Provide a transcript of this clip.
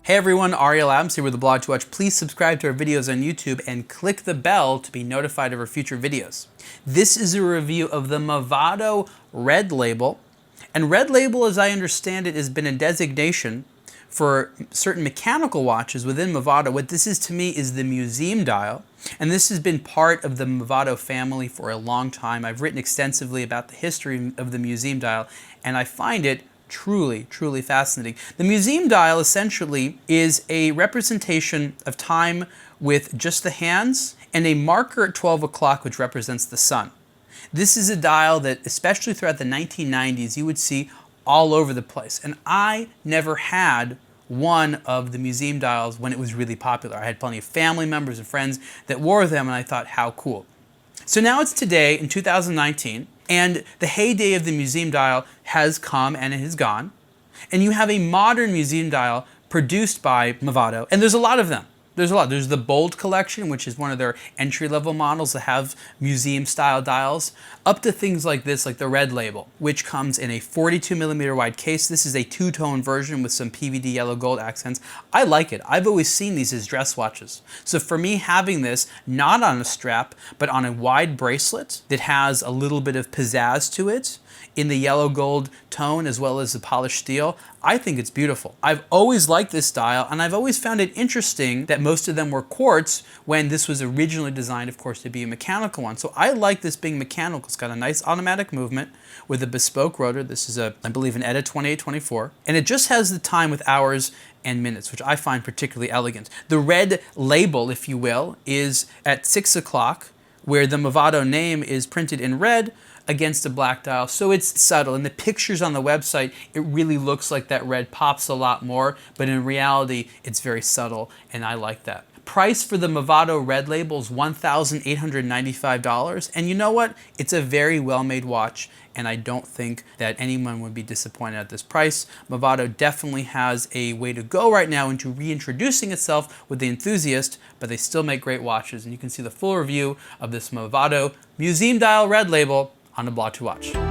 Hey everyone, Ariel Adams here with aBlogtoWatch. Please subscribe to our videos on YouTube and click the bell to be notified of our future videos. This is a review of the Movado Red Label. And Red Label, as I understand it, has been a designation for certain mechanical watches within Movado. What this is to me is the museum dial. And this has been part of the Movado family for a long time. I've written extensively about the history of the museum dial, and I find it truly fascinating. The museum dial essentially is a representation of time with just the hands and a marker at 12 o'clock which represents the sun. This is a dial that, especially throughout the 1990s, you would see all over the place. And I never had one of the museum dials when it was really popular. I had plenty of family members and friends that wore them, and I thought, how cool. So now it's today in 2019, and the heyday of the museum dial has come and it has gone. And you have a modern museum dial produced by Movado, and there's a lot of them. There's a lot. There's the Bold collection, which is one of their entry-level models that have museum-style dials, up to things like this, like the Red Label, which comes in a 42mm wide case. This is a two-tone version with some PVD yellow gold accents. I like it. I've always seen these as dress watches. So for me, having this not on a strap, but on a wide bracelet that has a little bit of pizzazz to it, in the yellow gold tone as well as the polished steel, I think it's beautiful. I've always liked this dial, and I've always found it interesting that most of them were quartz when this was originally designed, of course, to be a mechanical one. So I like this being mechanical. It's got a nice automatic movement with a bespoke rotor. This is I believe an ETA 2824, and it just has the time with hours and minutes, which I find particularly elegant. The Red Label, if you will, is at 6 o'clock, where the Movado name is printed in red against a black dial, so it's subtle. In the pictures on the website, it really looks like that red pops a lot more, but in reality, it's very subtle, and I like that. Price for the Movado Red Label is $1,895, and you know what? It's a very well-made watch, and I don't think that anyone would be disappointed at this price. Movado definitely has a way to go right now into reintroducing itself with the enthusiast, but they still make great watches, and you can see the full review of this Movado Museum Dial Red Label on aBlogtoWatch.